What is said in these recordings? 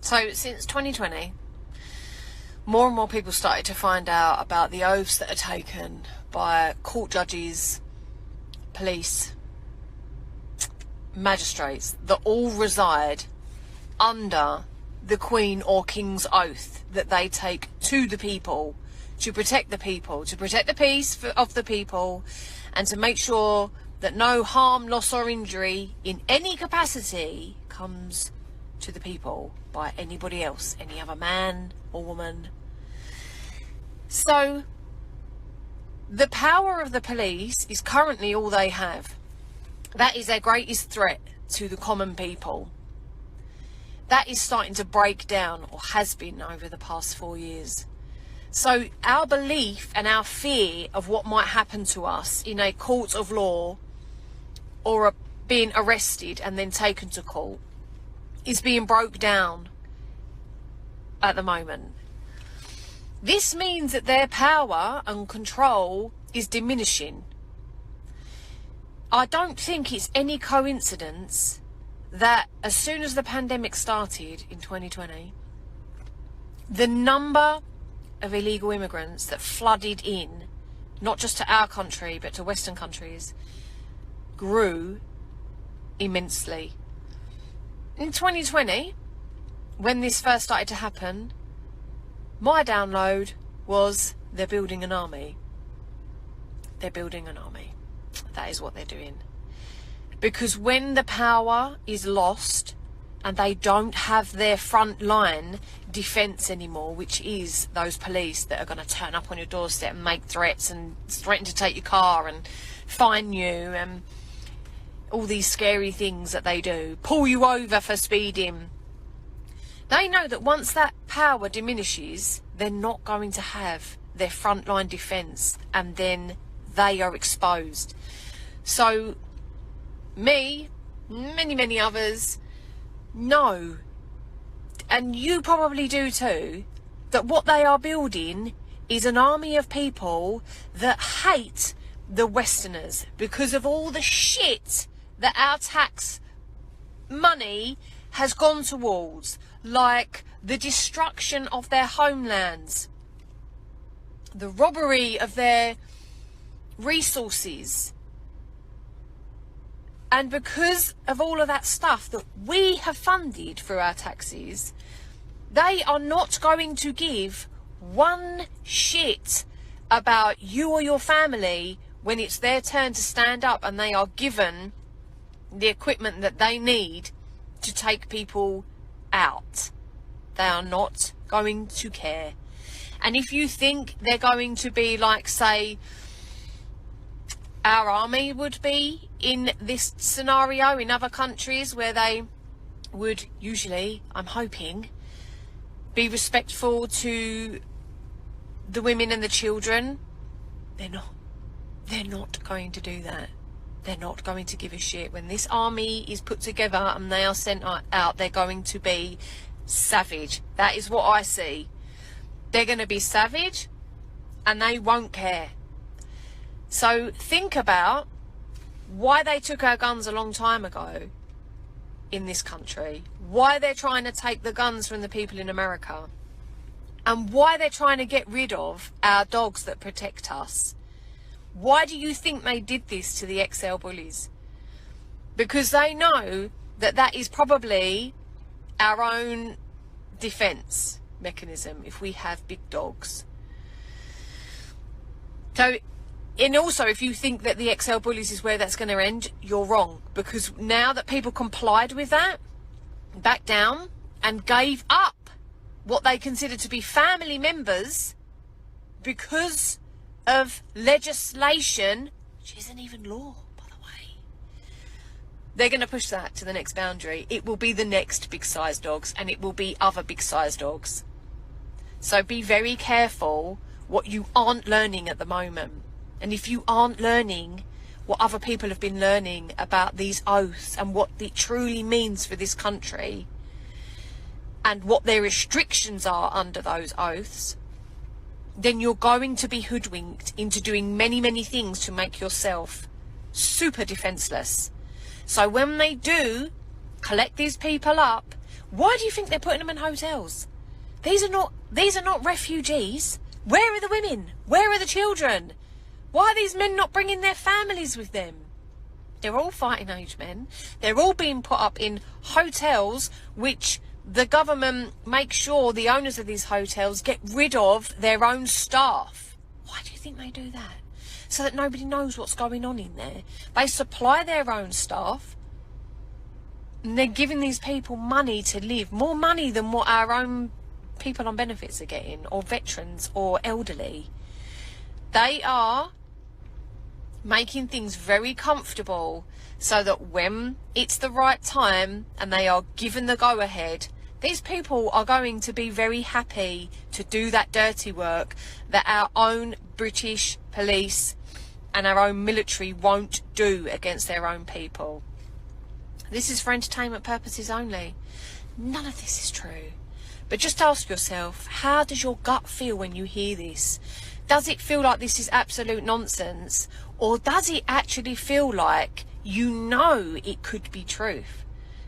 So since 2020, more and more people started to find out about the oaths that are taken by court judges, police, magistrates that all reside under the Queen or King's oath that they take to the people, to protect the peace of the people, and to make sure that no harm, loss or injury in any capacity comes to the people by anybody else, any other man or woman. So the power of the police is currently all they have. That is their greatest threat to the common people. That is starting to break down, or has been over the past 4 years. So our belief and our fear of what might happen to us in a court of law, or being arrested and then taken to court, is being broke down at the moment. This means that their power and control is diminishing. I don't think it's any coincidence that as soon as the pandemic started in 2020, the number of illegal immigrants that flooded in, not just to our country but to Western countries, grew immensely. In 2020, when this first started to happen, my download was they're building an army. They're building an army. That is what they're doing. Because when the power is lost and they don't have their front line defence anymore, which is those police that are going to turn up on your doorstep and make threats and threaten to take your car and fine you and all these scary things that they do, pull you over for speeding. They know that once that power diminishes, they're not going to have their frontline defence, and then they are exposed. So me, many others know, and you probably do too, that what they are building is an army of people that hate the Westerners because of all the shit that our tax money has gone towards, like the destruction of their homelands, the robbery of their resources. And because of all of that stuff that we have funded through our taxes, they are not going to give one shit about you or your family when it's their turn to stand up and they are given the equipment that they need to take people out. They are not going to care. And if you think they're going to be like, say, our army would be in this scenario in other countries where they would usually, I'm hoping, be respectful to the women and the children, they're not. They're not going to do that. They're not going to give a shit. When this army is put together and they are sent out, they're going to be savage. That is what I see. They're going to be savage and they won't care. So think about why they took our guns a long time ago in this country, why they're trying to take the guns from the people in America, and why they're trying to get rid of our dogs that protect us. Why do you think they did this to the XL bullies? Because they know that that is probably our own defence mechanism if we have big dogs. So, and also if you think that the XL bullies is where that's going to end, you're wrong. Because now that people complied with that, backed down and gave up what they consider to be family members because of legislation, which isn't even law, by the way. They're going to push that to the next boundary. It will be the next big size dogs, and it will be other big size dogs. So be very careful what you aren't learning at the moment. And if you aren't learning what other people have been learning about these oaths and what it truly means for this country and what their restrictions are under those oaths, then you're going to be hoodwinked into doing many things to make yourself super defenseless. So when they do collect these people up, Why do you think they're putting them in hotels? These are not refugees. Where are the women? Where are the children? Why are these men not bringing their families with them? They're all fighting age men. They're all being put up in hotels which the government makes sure the owners of these hotels get rid of their own staff. Why do you think they do that? So that nobody knows what's going on in there. They supply their own staff. And they're giving these people money to live. More money than what our own people on benefits are getting. Or veterans or elderly. They are making things very comfortable so that when it's the right time and they are given the go-ahead, these people are going to be very happy to do that dirty work that our own British police and our own military won't do against their own people. This is for entertainment purposes only. None of this is true. But just ask yourself, how does your gut feel when you hear this? Does it feel like this is absolute nonsense? Or does it actually feel like you know it could be truth?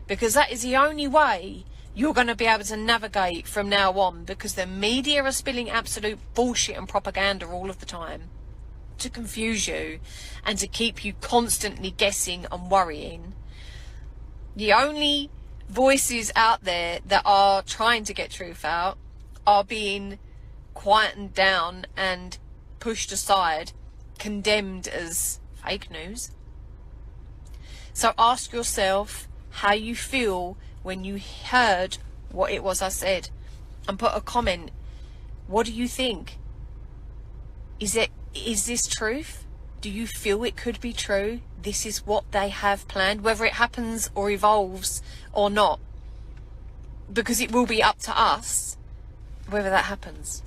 Because that is the only way you're going to be able to navigate from now on, because the media are spilling absolute bullshit and propaganda all of the time to confuse you and to keep you constantly guessing and worrying. The only voices out there that are trying to get truth out are being quietened down and pushed aside, condemned as fake news. So ask yourself how you feel when you heard what it was I said, and put a comment. What do you think? Is this truth? Do you feel it could be true? This is what they have planned, whether it happens or evolves or not, because it will be up to us whether that happens.